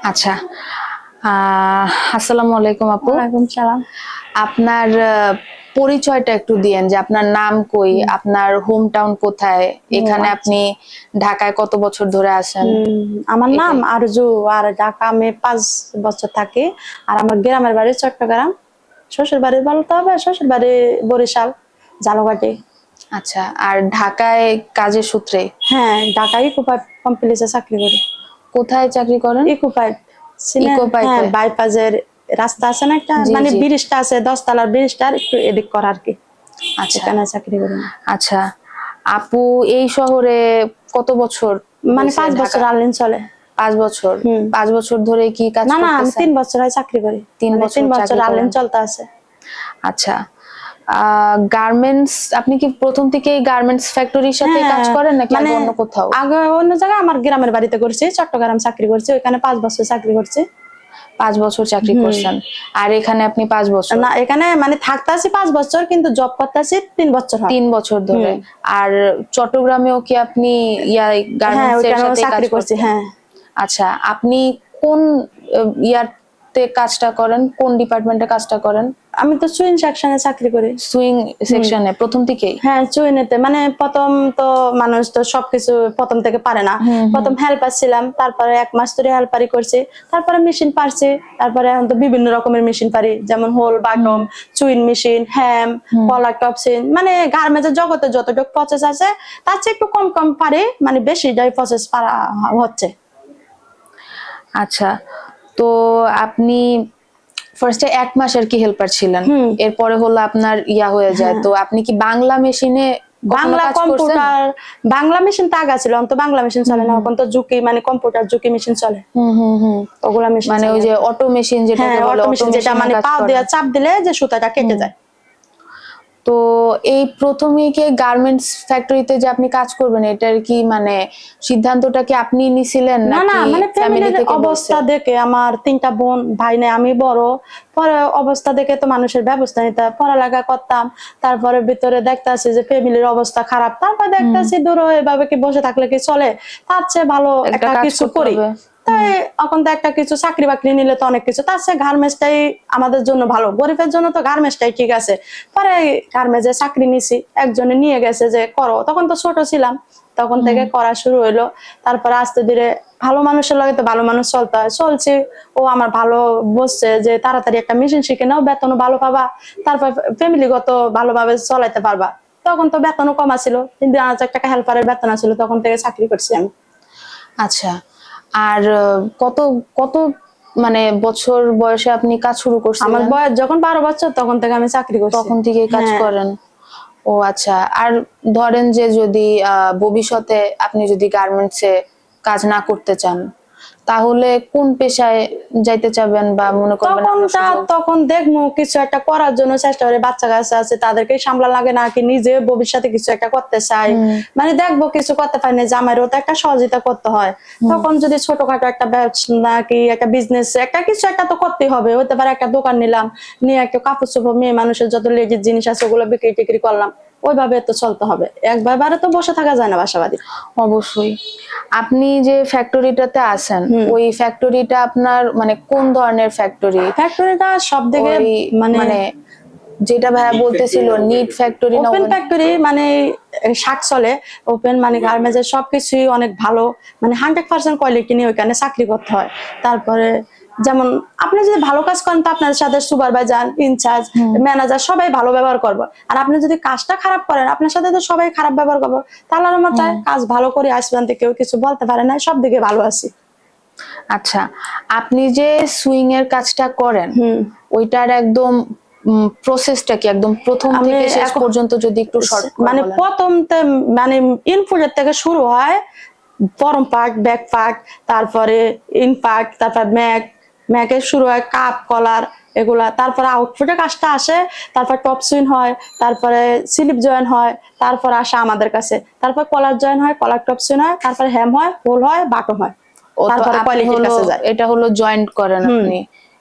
আচ্ছা। আসসালামু আলাইকুম আপু। ওয়ালাইকুম সালাম। আপনার পরিচয়টা একটু দিয়েন যে আপনার নাম কই, আপনার হোম টাউন কোথায়, ও এখানে আচ্ছা। আপনি ঢাকায় কত বছর ধরে আছেন? আমার নাম এটাই। আরজু, আর ঢাকা আমি 5 বছর থাকি। আর আমার গ্রামের বাড়ি চট্টগ্রাম। শ্বশুর বাড়ি বলতে হবে, শ্বশুর বাড়ি বরিশাল, ঝালকাঠি। আচ্ছা, আর ঢাকায় কাজের সূত্রে হ্যাঁ, ঢাকায় ইকোপাইপ কমপ্লেক্সে চাকরি করি। কোথায় চাকরি করেন? ইকোপাইপ চিনেন? ইকো হ্যাঁ, পাইপে। বাইপাসের রাস্তা আছে না একটা, জি মানে জি। ব্রিজটা আছে, 10 তলার ব্রিজটার একটু এদিক করা আর কি। আচ্ছা এখানে চাকরি করি। আচ্ছা। আপু এই শহরে কত বছর মানে হয়েছে 5 ঢাকা? বছর রানিং চলে। 5 বছর। হুম। 5 বছর ধরে কি কাজ না না, আমি করতেছেন? 3 বছর হয় চাকরি করি। 3 মানে বছর 3 বছর চাকরি রানিং করেন। চলতে আছে। আচ্ছা। গার্মেন্টস, আপনি কি প্রথম থেকেই গার্মেন্টস ফ্যাক্টরির সাথে কাজ হ্যাঁ, করেন নাকি মানে আগে অন্য কোথাও? আগে অন্য জায়গায় আমার গ্রামের বাড়িতে করছি, চট্টগ্রাম চাকরি করছি, ওইখানে 5 বছর চাকরি করছি। 5 বছর চাকরি হুম। করছেন। আর এখানে আপনি 5 বছর। না, এখানে মানে থাকতে আছি 5 বছর, কিন্তু জব করতে আছি 3 বছর হয়। 3 বছর ধরে। হুম। আর চট্টগ্রামেও কি আপনি হ্যাঁ, গার্মেন্টস এর ওইখানেও সাথে কাজ চাকরি করছি। করতেন? হ্যাঁ। আচ্ছা, আপনি কোন ইয়ারতে কাজটা করেন, কোন ডিপার্টমেন্টে কাজটা করেন? আমি তো সুইং সেকশনে চাকরি করি। সুইং হুম। সেকশনে প্রথম থেকেই? হ্যাঁ, চুইনেতে মানে প্রথম তো মানুষ তো সবকিছু প্রথম থেকে পারে না। হুম হুম। প্রথম হেল্পার ছিলাম, তারপরে 1 মাস ধরে হেল্পারি করছি, তারপরে মেশিন পারছি, তারপরে এখন তো বিভিন্ন রকমের মেশিন পারি, যেমন হোল বাটম, চুইন মেশিন, হ্যাম, কলার টপসিন, মানে গার্মেন্টসের জগতে যতটুকু প্রসেস আছে তার চেয়ে একটু কম কম পারি, মানে বেশিটাই প্রসেস পারা হচ্ছে। আচ্ছা, তো আপনি ফার্স্টে 1 মাস আর কি হেল্পার ছিলেন, হুম। এরপরে হলো আপনার হয়ে যায়, হ্যাঁ, তো আপনি কি বাংলা মেশিনে কখনো বাংলা কাজ করছেন? কম্পিউটার, বাংলা মেশিন তো আগে ছিল, এখন তো বাংলা মেশিন চলে না, এখন তো জুকি মানে কম্পিউটার জুকি মেশিন চলে, হুম হুম হুম। ওগুলা মেশিন মানে চলে ওই যে এখন। অটো মেশিন হ্যাঁ, যেটাকে বলে, অটো অটো মেশিন, যেটা মেশিনে মানে কাজ পাও করেন। দিয়ে চাপ দিলে যে সুতাটা কেটে যায়। তো এই প্রথমে কি গার্মেন্টস ফ্যাক্টরিতে যে আপনি কাজ করবেন, এটার কি মানে সিদ্ধান্তটা কি আপনি নিছিলেন না না, নাকি মানে ফ্যামিলি ফ্যামিলির থেকে বলছে? অবস্থা দেখে, আমার 3টা বোন, ভাই নেই, আমি বড়। পরে অবস্থা দেখে তো মানুষের ব্যবস্থা নিতে হয়, পড়ালেখা করতাম, তারপরে ভিতরে দেখতাছি যে ফ্যামিলির অবস্থা খারাপ, তারপর দেখতাছি দূর এভাবে কি বসে থাকলে কি চলে, তার চেয়ে ভালো একটা একটা কাজ কিছু করতে করি। হবে। তাই এখন তো একটা কিছু চাকরি বাকরি নিলে তো অনেক কিছু, তার চেয়ে গার্মেন্টসটাই আমাদের জন্য ভালো, গরিবের জন্য তো গার্মেন্টসটাই ঠিক আছে। পরে গার্মেন্টসে চাকরি নিছি, একজনে নিয়ে গেছে যে করো, তখন তো ছোট ছিলাম, তখন থেকে করা শুরু হইলো। তারপরে আস্তে ধীরে ভালো মানুষের লগে তো ভালো মানুষ চলতে হয়, চলছে। ও আমার ভালো বলছে যে তাড়াতাড়ি একটা মেশিন শিখে নাও, বেতনও ভালো পাবা, তারপর ফ্যামিলিগত ভালোভাবে চলাইতে পারবা। তখন তো বেতনও কম ছিল, 3,000 টাকা হেল্পারের বেতন ছিল, তখন থেকে চাকরি করছি আমি। আচ্ছা, আর কত কত মানে বছর বয়সে আপনি কাজ শুরু আমার করছিলেন? বয়স যখন 12 বছর, তখন থেকে আমি চাকরি করছি। তখন থেকেই কাজ হ্যাঁ। করেন? ও আচ্ছা। আর ধরেন যে যদি ভবিষ্যতে আপনি যদি গার্মেন্টসে কাজ না করতে চান, তাহলে কোন পেশায় যাইতে চাবেন বা মনে করবেন অন্য সুযোগ? তখন দেখবো কিছু একটা করার জন্য চেষ্টা করে, বাচ্চা কাচ্চা আছে তাদেরকে সামলা লাগে নাকি নিজে ভবিষ্যতে কিছু একটা করতে চাই, মানে দেখবো কিছু করতে পারি না, জামাইরও তো একটা সহযোগিতা করতে হয়। তখন যদি ছোটখাটো একটা ব্যবসা নাকি একটা বিজনেস, একটা কিছু একটা তো করতেই হবে, হতে পারে একটা দোকান নিলাম, নিয়ে একটা কাপড় চোপড়, মেয়ে মানুষের যত লেডিস জিনিস আছে ওগুলো বিক্রি টিক্রি করলাম, ওইভাবে তো চলতে হবে, একবারে তো বসে থাকা যায় না বাসা বাড়ি। অবশ্যই। আপনি যে ফ্যাক্টরিটাতে আছেন, ওই ফ্যাক্টরিটা আপনার মানে কোন ধরনের ফ্যাক্টরি? ফ্যাক্টরিটা সব দিকে ওই মানে মানে যেটা ভাইয়া বলতেছিল নিট ফ্যাক্টরি না ওপেন ফ্যাক্টরি, মানে শাক চলে ওপেন, মানে গার্মেন্টসের সবকিছুই অনেক ভালো, মানে 100% কোয়ালিটি নিয়ে ওইখানে চাকরি করতে হয়। তারপরে যেমন আপনি যদি ভালো কাজ করেন তো আপনার সাথে সুপারভাইজার, ইনচার্জ, ম্যানেজার সবাই ভালো ব্যবহার করবো, আর আপনি যদি কাজটা খারাপ করেন আপনার সাথে তো সবাই খারাপ ব্যবহার করবো। তাহলে আমার মতে হয় কাজ ভালো করে আসবেন, কেউ কিছু বলতে পারে না, সব দিকে ভালো আছি। আচ্ছা, আপনি যে সুইং এর কাজটা করেন, ওইটার একদম প্রসেসটা কি একদম প্রথম আমি থেকে শেষ পর্যন্ত যদি একটু শর্ট করে মানে বলেন? প্রথম মানে ইনপুটের থেকে শুরু হয়, ফরম পার্ট, ব্যাক পার্ট, তারপরে ইন পার্ট, তারপর ম্যাকের শুরু হয় কাপ কলার এগুলা, তারপরে আউটপুটের কাজটা আসে, তারপর টপ সুইন হয়, তারপরে স্লিপ জয়েন হয়, তারপর আসে আমাদের কাছে, তারপর কলার জয়েন হয়, কলার টপ সুইন হয়, তারপরে হ্যাম হয়, হোল হয়, বাটম হয়, ও তো তারপরে আপনি কোয়ালিটির হলো কাছে যায়। এটা হলো জয়েন্ট করেন আপনি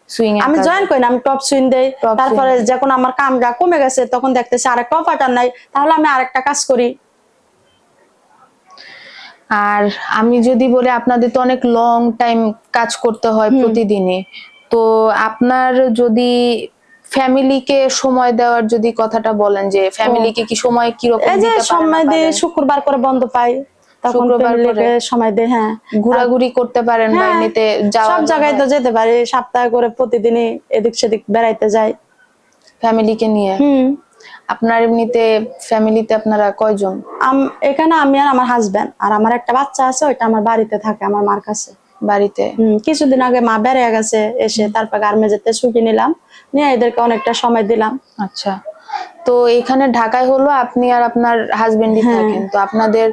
সুইং এর আমি কাজে? জয়েন করি না, আমি টপ সুইন দেই, টপ সুইং তারপরে যখন আমার কামটা কমে গেছে তখন দেখতেছি আরেকটা অপারেটর নাই, তাহলে আমি আরেকটা কাজ করি। আর আমি যদি বলি আপনাদের তো অনেক লং টাইম কাজ করতে হয় প্রতিদিনই, তো আপনার যদি ফ্যামিলিকে সময় দেওয়ার যদি কথাটা বলেন যে ফ্যামিলিকে কি সময় কিরকম এই যে দিতে পারেন সময় দিয়ে শুক্রবার করে বন্ধ পাই, তখন শুক্রবার ফ্যামিলিকে করে সময় দেয়। হ্যাঁ, ঘোরাঘুরি করতে পারেন বা হ্যাঁ, এমনিতে যাওয়া সব জায়গায় তো যেতে পারি, সপ্তাহে করে প্রতিদিনই এদিক সেদিক বেড়াইতে যাই ফ্যামিলিকে নিয়ে? আপনার এমনিতে ফ্যামিলিতে আপনারা কয়জন? এখানে আমি আর আমার হাজবেন্ড আর আমার একটা বাচ্চা আছে, ওইটা আমার বাড়িতে থাকে, আমার মার কাছে। বাড়িতে? কিছুদিন আগে মা বেড়ে গেছে, এসে তারপর গার্মেন্টসে ছুটি নিলাম, নিয়ে এদেরকে অনেকটা সময় দিলাম। আচ্ছা, তো এখানে ঢাকায় হলো আপনি আর আপনার হাজবেন্ডই থাকেন, তো আপনাদের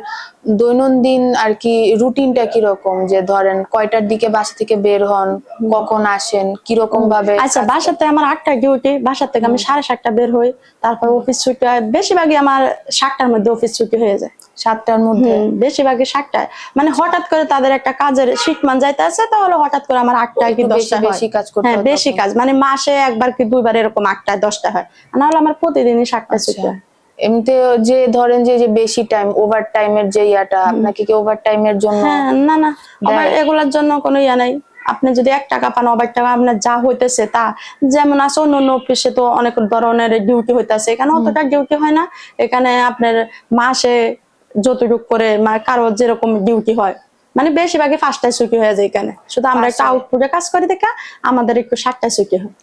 দৈনন্দিন আর কি রুটিনটা কিরকম, যে ধরেন কয়টার দিকে বাসা থেকে বের হন, কখন আসেন, কিরকম ভাবে? আচ্ছা, বাসাতে আমার 8টায় ডিউটি, বাসা থেকে আমি 7:30 বের হই, তারপর অফিস ছুটি হয় বেশিরভাগই আমার 7টার মধ্যে অফিস ছুটি হয়ে যায়। 7টার মধ্যে? বেশিরভাগই 7টায়, মানে হঠাৎ করে তাদের একটা কাজের শিটমান যাইতে আছে, তাহলে হঠাৎ করে আমার 8টায় কি 10টায় হয়। বেশি কাজ করতে হ্যাঁ, হয় বেশি কাজ, মানে মাসে একবার কি দুইবার এরকম 8টায় 10টায় হয়, নাহলে আমার প্রতিদিনই 7টায় ছুটি হয়। এমনিতে যে ধরেন যে যে বেশি টাইম ওভার টাইমের যে ইয়াটা, আপনাকে কি ওভার টাইমের জন্য? হ্যাঁ, না না, আবার এগুলোর জন্য কোনো ইয়া নাই। আপনি যদি 1 টাকা পান, ওভার টাকা আপনার যা হইতেছে তা, যেমন আছে অন্য অফিসে তো অনেক ধরনের ডিউটি হইতেছে, এখানে অতটা ডিউটি হয় না। এখানে আপনার মাসে যতটুকু করে, মানে কারো যেরকম ডিউটি হয়, মানে বেশিরভাগই 5টায় ছুটি হয়ে যায় এখানে, শুধু আমরা একটা আউটপুটে কাজ করি দেখা আমাদের একটু 7টায় ছুটি হয়।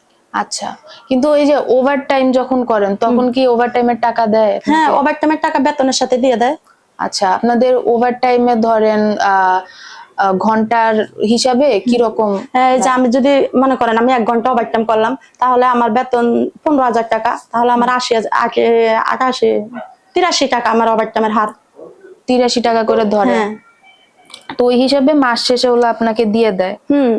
আচ্ছা, কিন্তু ওই যে ওভার টাইম যখন করেন তখন কি ওভার টাইমের টাকা দেয়? হ্যাঁ, ওভার টাইমের টাকা বেতনের সাথে দিয়ে দেয়। আচ্ছা, আপনাদের ওভার টাইমে ধরেন ঘন্টার হিসাবে কিরকম? এই যে আমি যদি মনে করেন আমি 1 ঘন্টা ওভার টাইম করলাম, তাহলে আমার বেতন 15,000 টাকা, তাহলে আমার 83 টাকা আমার ওভার টাইমের হার। 83 টাকা করে ধরে? হ্যাঁ, তো ওই হিসাবে মাস শেষে হলো আপনাকে দিয়ে দেয়?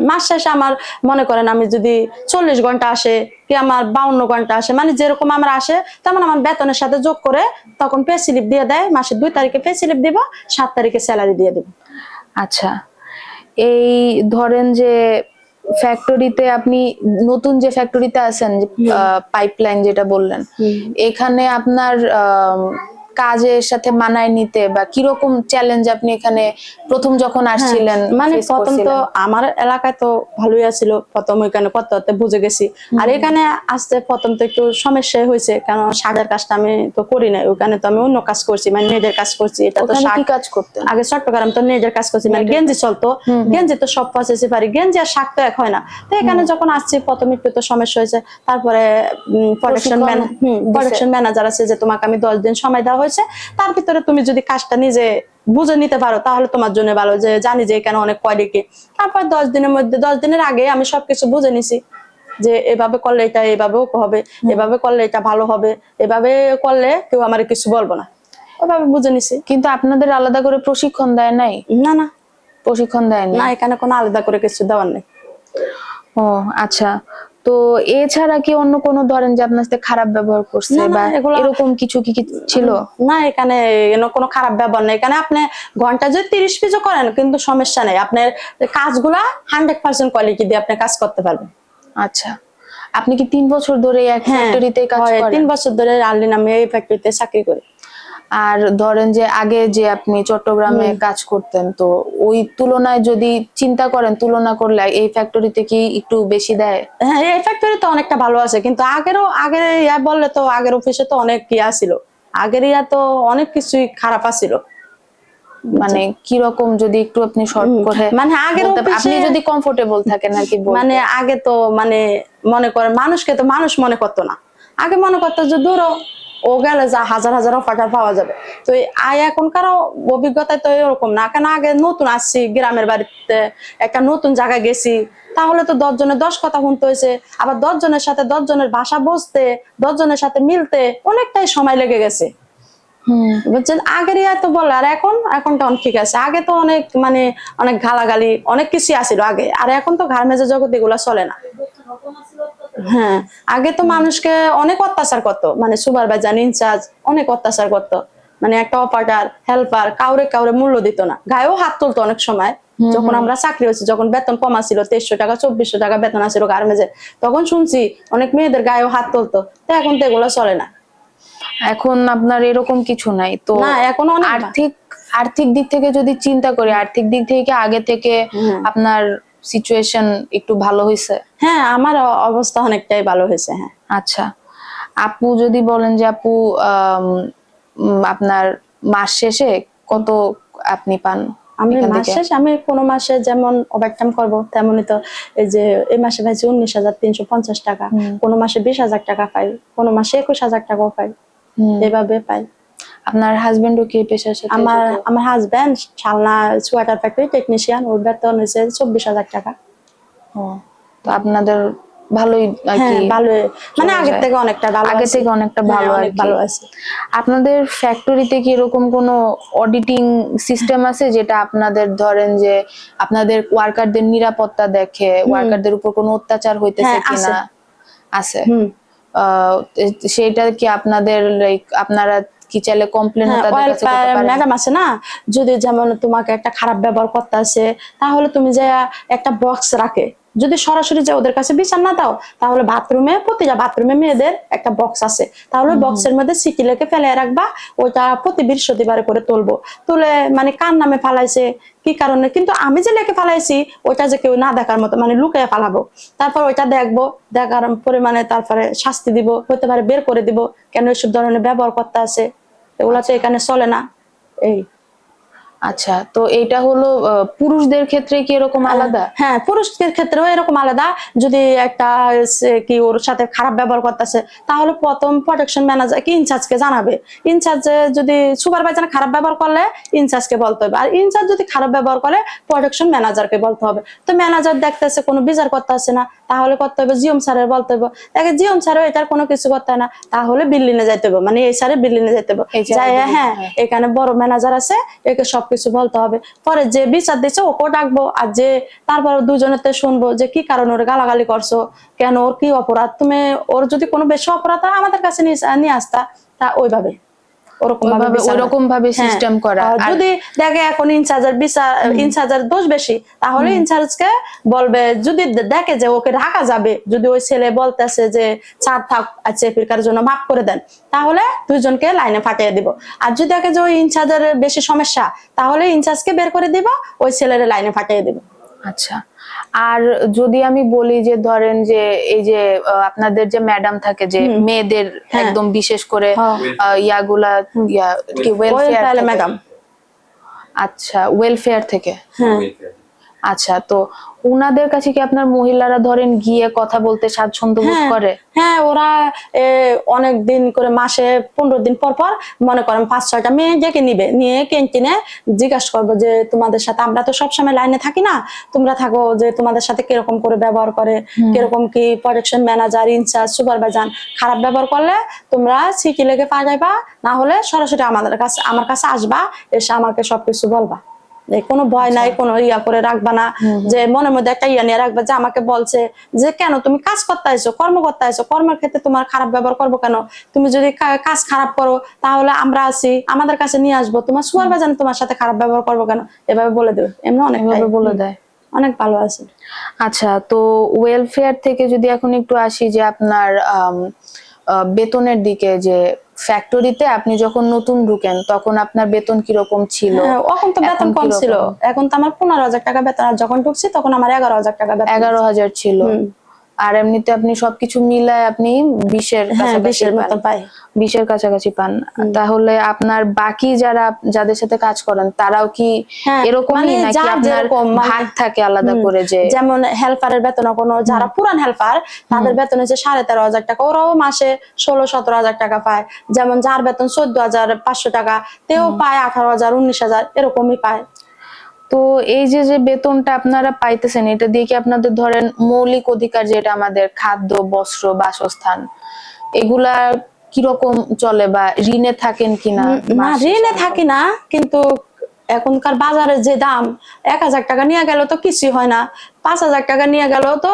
মাস শেষে আমার মনে করেন আমি যদি 40 ঘন্টা আসে কি আমার 52 ঘন্টা আসে, মানে যেরকম আমার আসে তেমন আমার বেতনের সাথে যোগ করে তখন পে স্লিপ দিয়ে দেয়। মাসের 2 তারিখে পে স্লিপ দিব, 7 তারিখে স্যালারি দিয়ে দিব। আচ্ছা, এই ধরেন যে ফ্যাক্টরিতে আপনি নতুন যে ফ্যাক্টরিতে আছেন, যে পাইপলাইন যেটা বললেন, এখানে আপনার কাজের সাথে মানায় নিতে বা কিরকম চ্যালেঞ্জ আপনি এখানে প্রথম যখন আসছিলেন? মানে প্রথম তো আমার এলাকায় তো ভালোই আছিল, প্রথম ওইখানে করতে করতে বুঝে গেছি। আর এখানে আসতে প্রথম তো একটু সমস্যা হয়েছে, কারণ শাকের কাজটা আমি তো করি নাই, ওখানে তো আমি অন্য কাজ করছি, মানে নেটের কাজ করছি। এটা তো কি কাজ করতেন আগে? চট্টগ্রাম তো নেটের কাজ করছি, মানে গেঞ্জি চলতো, গেঞ্জি তো সব প্রসেসই পারি, গেঞ্জি আর শাক তো এক হয় না। তো এখানে যখন আসছি প্রথম একটু তো সমস্যা হয়েছে, তারপরে প্রোডাকশন ম্যানেজার আছে যে তোমাকে আমি 10 দিন সময় দেওয়া হয়েছে, তার ভিতরে তুমি যদি কাজটা নিজে বুঝে নিতে পারো তাহলে তোমার জন্য ভালো, যে জানি যে এখানে অনেক কোয়ালিটি। তারপর 10 দিনের মধ্যে, 10 দিনের আগে আমি সবকিছু বুঝে নিছি, যে এভাবে করলে এটা এভাবেও হবে, এভাবে করলে এটা ভালো হবে, এভাবে করলে কেউ আমার কিছু বলবো না, ওভাবে বুঝে নিছি। কিন্তু আপনাদের আলাদা করে প্রশিক্ষণ দেয় নাই? না না, প্রশিক্ষণ দেয়নি? না, এখানে কোনো আলাদা করে কিছু দেওয়ার নেই। ও আচ্ছা, তো এছাড়া কি অন্য কোনো ধরেন যে আপনার সাথে খারাপ ব্যবহার করছে বা এরকম কিছু কি ছিল? না, এখানে কোনো খারাপ ব্যবহার নেই। এখানে আপনি ঘন্টা যদি 30 পিসও করেন কিন্তু সমস্যা নেই, আপনার কাজগুলা 100% কোয়ালিটি দিয়ে আপনি কাজ করতে পারবেন। আচ্ছা, আপনি কি 3 বছর ধরে এক ফ্যাক্টরিতে কাজ করেন? 3 বছর ধরে আর্লিন আমি এই ফ্যাক্টরিতে চাকরি করি। আর ধরেন যে আগে যে আপনি চট্টগ্রামে কাজ করতেন, তো ওই তুলনায় যদি চিন্তা করেন, তুলনা করলে এই ফ্যাক্টরিতে কি একটু বেশি দেয়? হ্যাঁ, এই ফ্যাক্টরি তো অনেকটা ভালো আছে, কিন্তু আগের ইয়া বললে তো আগের অফিসে তো অনেক ইয়া ছিল, আগের ইয়া তো অনেক কিছুই খারাপ আছিল। মানে কিরকম যদি একটু আপনি শর্ট করে, মানে আগের আপনি যদি কমফোর্টেবল থাকেন আর কি। মানে আগে তো মানে মনে করেন মানুষকে তো মানুষ মনে করতো না, আগে মনে করতো যে দূর ও গেলে যা হাজার হাজার অফার পাওয়া যাবে। তো এখনকার অভিজ্ঞতায় তো এরকম না, কেন আগে নতুন আসছি গ্রামের বাড়িতে, একটা নতুন জায়গায় গেছি, তাহলে তো 10 জনের 10 কথা শুনতে হয়েছে, আবার 10 জনের সাথে 10 জনের ভাষা বুঝতে, 10 জনের সাথে মিলতে অনেকটাই সময় লেগে গেছে। বুঝছেন, আগের ইয়া তো বলে, আর এখন তো ঠিক আছে। আগে তো অনেক মানে অনেক গালাগালি অনেক কিছু আসছিল আগে, আর এখন তো গার্মেন্টসের জগৎ এগুলা চলে না। হ্যাঁ, আগে তো মানুষকে অনেক অত্যাচার করতো, মানে সুপারভাইজার ইনচার্জ অনেক অত্যাচার করতো, মানে একটা অপারেটর হেল্পার কাউরে মূল্য দিত না, গায়েও হাত তুলতো অনেক সময়। যখন আমরা চাকরি হয়েছি, যখন বেতন কমা ছিল, 2300 টাকা 2400 টাকা বেতন আছিল গার্মেন্টসে, তখন শুনছি অনেক মেয়েদের গায়েও হাত তুলতো। তো এখন তো এগুলো চলে না। এখন আপনার এরকম কিছু নাই তো? না, এখন অনেক আর্থিক দিক থেকে যদি চিন্তা করি, আর্থিক দিক থেকে আগে থেকে আপনার সিচুয়েশন একটু ভালো হয়েছে? হ্যাঁ, আমার অবস্থা অনেকটাই ভালো হয়েছে। হ্যাঁ। আচ্ছা, আপু যদি বলেন যে আপু আপনার মাস শেষে কত আপনি পান আমি এখান মাস থেকে? শেষ, আমি কোনো মাসে যেমন ওভারটাইম করবো তেমনই তো, এই যে এই মাসে পাইছি 19,350 টাকা, কোনো মাসে 20,000 টাকা পাই, কোনো মাসে 21,000 টাকাও পাই, এভাবে পাই। আপনার হাজবেন্ডও কি পেশার সাথে যুক্ত? আমার husband Shalna sweater factory technician, ওর বেতন হয়েছে 24,000 টাকা। ও, তো আপনাদের ভালোই আর কি। হ্যাঁ, ভালো, মানে আগের থেকে অনেকটা ভালো, আগে থেকে অনেকটা ভালো আর অনেক কি। ভালো আছে। আপনাদের ফ্যাক্টরিতে কি এরকম কোনো অডিটিং সিস্টেম আছে যেটা আপনাদের ধরেন যে আপনাদের ওয়ার্কারদের নিরাপত্তা দেখে, ওয়ার্কারদের উপর কোনো অত্যাচার হইতেছে হ্যাঁ, কিনা? আছে। হুম। সেটা কি আপনাদের লাইক আপনারা কি চাইলে কমপ্লেন তাদের কাছে করতে পারেন? ম্যাডাম আছে না, যদি যেমন তোমাকে একটা খারাপ ব্যবহার করতে আসে, তাহলে তুমি যে একটা বক্স রাখে, যদি সরাসরি যে ওদের কাছে বিচার না দাও, তাহলে বাথরুমে, প্রতিটা বাথরুমে মেয়েদের একটা বক্স আছে, তাহলে বক্সের মধ্যে সিটি লেখে ফেলে রাখবা, ওইটা প্রতি বৃহস্পতিবারে করে তুলবো, তুলে মানে কার নামে ফালাইছে, কি কারণে, কিন্তু আমি যে লেখে ফালাইছি ওইটা যে কেউ না দেখার মতো, মানে লুকিয়ে ফালাবো, তারপর ওইটা দেখবো, দেখার পরে মানে তারপরে শাস্তি দিব, হতে পারে বের করে দিব, কেন এসব ধরনের ব্যবহার করতে আছে, এগুলা তো এখানে চলে না। এই আচ্ছা, তো এটা হলো পুরুষদের ক্ষেত্রে কি এরকম আলাদা? হ্যাঁ, পুরুষদের ক্ষেত্রেও এরকম আলাদা। যদি একটা কি ওর সাথে খারাপ ব্যবহার করতেছে, তাহলে প্রথম প্রোটেকশন ম্যানেজার কি ইনচার্জকে জানাবে, ইনচার্জ যদি সুপারভাইজার খারাপ ব্যবহার করলে ইনচার্জকে বলতে হবে, আর ইনচার্জ যদি খারাপ ব্যবহার করে প্রোটেকশন ম্যানেজারকে বলতে হবে। তো ম্যানেজার দেখতেছে কোনো বিচার করতে আসে না, তাহলে করতে হবে জিএম স্যারের বলতে হবে, দেখে জিএম স্যারও এটার কোনো কিছু করতে হয় না, তাহলে বিল্ডিংয়ে যাইতে হবে, মানে এই স্যারের বিল্ডিংয়ে যাইতে হবে, যাই হ্যাঁ এখানে বড় ম্যানেজার আছে, একে সবকিছু বলতে হবে, পরে যে বিচার দিচ্ছে ওকেও ডাকবো, আর যে তারপর দুজনেতে শুনবো যে কি কারণে ওর গালাগালি করছো, কেন, ওর কি অপরাধ, তুমি ওর যদি কোনো বেশি অপরাধ হয় আমাদের কাছে নিয়ে আসতা, তা ওইভাবে ওরকম ভাবে সিস্টেম করা। যদি দেখে এখন ইনচার্জের দোষ বেশি, তাহলে ইনচার্জকে বলবে, যদি দেখে যে ওকে রাখা যাবে, যদি ওই ছেলে বলতেছে যে ছাড় থাক আছে ফিরকার জন্য মাফ করে দেন, তাহলে দুইজনকে লাইনে ফাটিয়ে দিব, আর যদি দেখে যে ওই ইনচার্জের বেশি সমস্যা, তাহলে ইনচার্জকে বের করে দিব, ওই ছেলের লাইনে ফাটিয়ে দিব। আচ্ছা, আর যদি আমি বলি যে ধরেন যে এই যে আপনাদের যে ম্যাডাম থাকে যে মেয়েদের একদম বিশেষ করে ইয়াগুলা কি ওয়েলফেয়ার ম্যাডাম, আচ্ছা ওয়েলফেয়ার থেকে, হ্যাঁ আচ্ছা, তো উনাদের কাছে কি আপনার মহিলারা ধরেন গিয়ে কথা বলতে স্বাচ্ছন্দ্য বোধ করে? হ্যাঁ, ওরা অনেক দিন করে, মাসে 15 দিন পর পর মনে করেন 5-6টা মেয়ে ডেকে নিবে, নিয়ে ক্যান্টিনে জিজ্ঞাসা করবো যে তোমাদের সাথে, আমরা তো সবসময় লাইনে থাকি না, তোমরা থাকো, যে তোমাদের সাথে কিরকম করে ব্যবহার করে, কিরকম কি প্রোটেকশন ম্যানেজার, ইনচার্জ, সুপারভাইজার খারাপ ব্যবহার করলে তোমরা সিটি লেগে পাঠাইবা, না হলে সরাসরি আমার কাছে আসবা, এসে আমাকে সবকিছু বলবা, কোনো ভয় নাই, কোনো ইয়া করে রাখবা না, যে মনের মধ্যে একটা ইয়া নিয়ে রাখবা যে আমাকে বলছে যে কেন তুমি কাজ করতে আইছো, কর্ম করতে আইছো, কর্মের ক্ষেত্রে তোমার খারাপ ব্যবহার করবো কেন, তুমি যদি কাজ খারাপ করো তাহলে আমরা আছি, আমাদের কাছে নিয়ে আসবো, তোমার সুপারভাইজার তোমার সাথে খারাপ ব্যবহার করবো কেন, এভাবে বলে দেবে, এমনি অনেক বলে দেয়, অনেক ভালো আছে। আচ্ছা, তো ওয়েলফেয়ার থেকে যদি এখন একটু আসি যে আপনার বেতনের দিকে, যে ফ্যাক্টরিতে আপনি যখন নতুন ঢুকেন তখন আপনার বেতন কিরকম ছিল? এখন তো বেতন কম ছিল, এখন তো আমার 15,000 টাকা বেতন, আর যখন ঢুকছি তখন আমার 11,000 টাকা বেতন। 11,000 ছিল, আর এমনিতে আপনি সবকিছু মিলায় আপনি 20-এর কাছাকাছি পান। তাহলে আপনার বাকি যাদের সাথে কাজ করেন তারাও কি এরকমই নাকি আপনার ভাগ থাকে আলাদা করে? যে যেমন হেল্পারের বেতন, কোনো যারা পুরান হেল্পার তাদের বেতন হচ্ছে 13,500 টাকা, ওরাও মাসে 16-17,000 টাকা পায়, যেমন যার বেতন 14,500 টাকা, তেও পায় 18,000, 19,000 এরকমই পায়। তো এই যে বেতনটা আপনারা পাইতেছেন, এটা দিয়ে কি আপনাদের ধরেন মৌলিক অধিকার, যেটা আমাদের খাদ্য, বস্ত্র, বাসস্থান, এগুলা কিরকম চলে, বা ঋণে থাকেন কিনা? না, ঋণে থাকি না, কিন্তু এখনকার বাজারে যে দাম, 1,000 টাকা নিয়ে গেল তো কিছুই হয় না, 5,000 টাকা নিয়ে গেল তো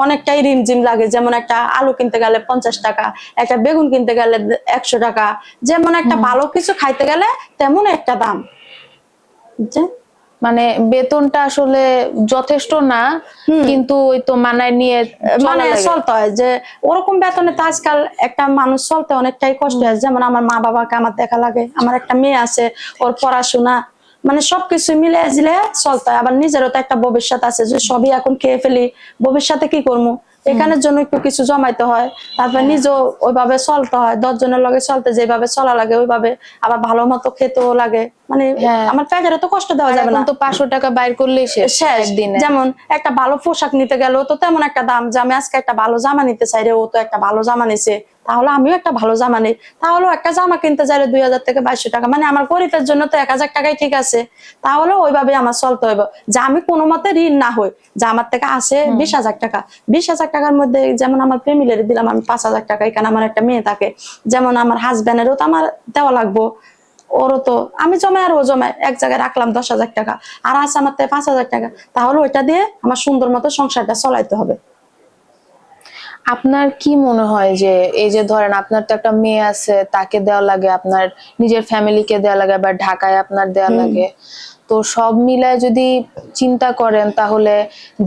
অনেকটাই রিমঝিম লাগে, যেমন একটা আলু কিনতে গেলে 50 টাকা, একটা বেগুন কিনতে গেলে 100 টাকা, যেমন একটা ভালো কিছু খাইতে গেলে তেমন একটা দাম, মানে বেতনটা আসলে যথেষ্ট না, কিন্তু ওই তো মানায় নিয়ে চলতে হয়, যে ওরকম বেতনে তো আজকাল একটা মানুষ চলতে অনেকটাই কষ্ট হয়, যেমন আমার মা বাবাকে আমার দেখা লাগে, আমার একটা মেয়ে আছে, ওর পড়াশোনা, মানে সবকিছু মিলে জিলে চলতে হয়। আবার নিজেরও তো একটা ভবিষ্যৎ আছে, যে সবই এখন খেয়ে ফেলি, ভবিষ্যতে কি করবো, এখানের জন্য একটু কিছু জমাইতে হয়। তারপর নিজেও ওইভাবে চলতে হয়, 10 জনের লগে চলতে যেভাবে চলা লাগে ওইভাবে, আবার ভালো মতো খেতেও লাগে। মানে হ্যাঁ। আমার পেটের তো কষ্ট দেওয়া আর যাবে এখন না। তো 500 টাকা বাইর করলেই শেষ শেষ। একদিনে। যেমন একটা ভালো পোশাক নিতে গেল তো তেমন একটা দাম, যে আমি আজকে একটা ভালো জামা নিতে চাই রে, ও তো একটা ভালো জামা নিছে, তাহলে আমিও একটা ভালো জামা নিই। তাহলে একটা জামা কিনতে চাইলে 2000 থেকে 2200 টাকা, মানে আমার গরিবের জন্য তো 1000 টাকাই ঠিক আছে। তাহলে ওইভাবে আমার চলতে হবে, যে আমি কোনো মতে ঋণ না হই, যে আমার থেকে আসে 20,000 টাকা, 20,000 টাকার মধ্যে যেমন আমার ফ্যামিলির দিলাম আমি 5,000 টাকা, এখানে আমার একটা মেয়ে থাকে, যেমন আমার হাজবেন্ডেরও তো আমার দেওয়া লাগবো, ওরও তো আমি জমায় আর ও জমায় এক জায়গায় রাখলাম 10,000 টাকা, আর আছে আমার 5,000 টাকা, তাহলে ওইটা দিয়ে আমার সুন্দর মতো সংসারটা চলাইতে হবে। আপনার কি মনে হয় যে এই যে ধরেন আপনার তো একটা মেয়ে আছে, তাকে দেওয়া লাগে, আপনার নিজের ফ্যামিলিকে দেওয়া লাগে, বা ঢাকায় আপনার দেওয়া লাগে, তো সব মিলায় যদি চিন্তা করেন তাহলে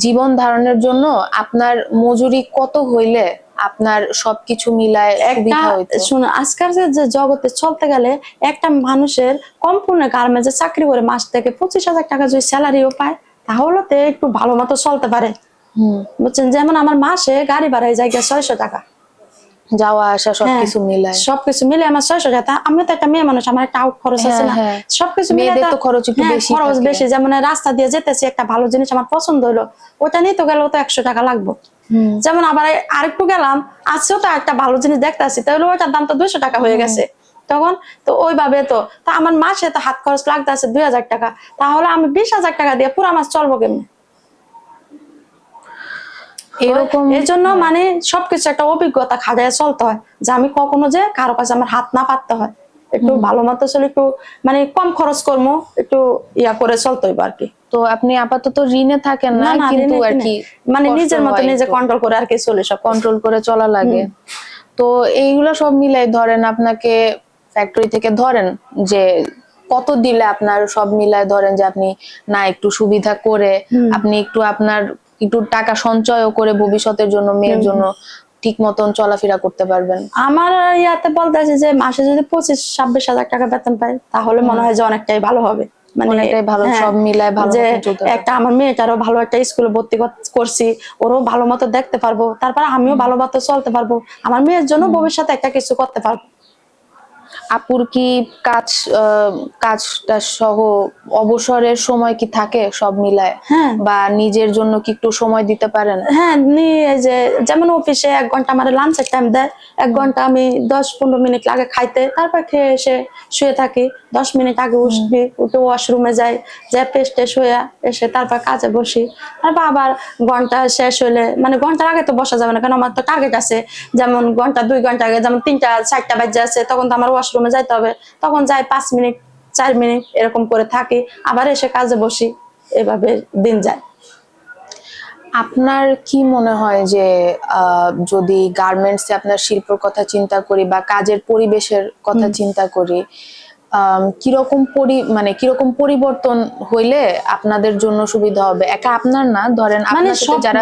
জীবন ধারণের জন্য আপনার মজুরি কত হইলে আপনার সবকিছু মিলায় একটা সুবিধা হইতো? শুনো, আজকাল যে জগতে চলতে গেলে একটা মানুষের সম্পূর্ণ গার্মেন্টসে চাকরি করে মাস থেকে 25,000 টাকা যদি স্যালারিও পায়, তাহলে তো একটু ভালো মতো চলতে পারে। বুঝছেন, যেমন আমার মাসে গাড়ি ভাড়ায় যায় 600 টাকা, যাওয়া আসা সবকিছু মিলায়। সবকিছু মিলে আমার 600 টাকা। আমি তো একটা মেয়ে মানুষ, আমার একটা আউট খরচ আছে না, হ্যাঁ। সবকিছু মিলে মেয়েদের তো খরচ একটু বেশি খরচ থাকে। বেশি। যেমন রাস্তা দিয়ে যেতেছি, একটা ভালো জিনিস আমার পছন্দ হলো, ওটা নিতে গেলেও তো 100 টাকা লাগবে। যেমন আবার আরেকটু গেলাম, আজকেও তো একটা ভালো জিনিস দেখতে আসি, তাহলে ওটার দাম তো 200 টাকা হয়ে গেছে তখন। তো ওইভাবে তো আমার মাসে তো হাত খরচ লাগতে আছে 2000 টাকা, তাহলে আমি 20,000 টাকা দিয়ে পুরো মাস চলবো কেমনি? এরকম এই জন্য মানে সবকিছু একটা অভিজ্ঞতা খাটায় চলতে হয়, যে আমি কখনো যে কারো কাছে আমার হাত না পাততে হয়, একটু ভালো মতো চলে, একটু মানে কম খরচ করবো, একটু ইয়া করে চলতে হইব আর কি। তো আপনি আপাতত ঋণে থাকেন না, না কিন্তু আর কি মানে নিজের মতো নিজে কন্ট্রোল করে আর কি চলে, সব কন্ট্রোল করে চলা লাগে। তো এইগুলা সব মিলাই ধরেন আপনাকে ফ্যাক্টরি থেকে ধরেন যে কত দিলে আপনার সব মিলায় ধরেন যে আপনি না একটু সুবিধা করে আপনি একটু আপনার একটু টাকা সঞ্চয়ও করে ভবিষ্যতের জন্য, মেয়ের জন্য ঠিক মতন চলাফেরা করতে পারবেন? আমার ইয়াতে বলতে আছে যে মাসে যদি 25-26,000 টাকা বেতন পাই, তাহলে মনে হয় যে অনেকটাই ভালো হবে। মানে অনেকটাই ভালো, সব মিলায় ভালো যে মতন চলতে পারবে। একটা আমার মেয়েটারও ভালো একটা স্কুলে ভর্তি করছি, ওরও ভালো মতো দেখতে পারবো, তারপর আমিও ভালো মতো চলতে পারবো, আমার মেয়ের জন্য ভবিষ্যতে একটা কিছু করতে পারবো। আপুর কি কাজটা সহ অবসরের সময় কি থাকে সব মিলায়? হ্যাঁ। বা নিজের জন্য কি একটু সময় দিতে পারেন? হ্যাঁ, এই যে যেমন অফিসে 1 ঘন্টা আমার লাঞ্চের টাইম দেয়, 1 ঘন্টা আমি 10-15 মিনিট লাগে খাইতে, তারপর খেয়ে এসে শুয়ে থাকি, 10 মিনিট আগে উঠে ওয়াশরুমে যাই, যে ফ্রেশ ট্রেশ হয়ে এসে তারপর কাজে বসি। তারপর আবার ঘন্টা শেষ হইলে, মানে ঘন্টার আগে তো বসা যাবে না, কারণ আমার তো টার্গেট আছে, যেমন ঘন্টা 2 ঘন্টা আগে, যেমন 3টা-4টা বাজে আছে, তখন তো আমার ওয়াশরুমে যাইতে হবে, তখন যাই 5 মিনিট 4 মিনিট এরকম করে থাকি, আবার এসে কাজে বসি, এভাবে দিন যায়। আপনার কি মনে হয় যে যদি গার্মেন্টসে আপনার শিল্পর কথা চিন্তা করি বা কাজের পরিবেশের কথা চিন্তা করি, কিরকম কিরকম পরিবর্তন হইলে আপনাদের জন্য সুবিধা হবে? একা আপনার না, ধরেন আপনার সাথে যারা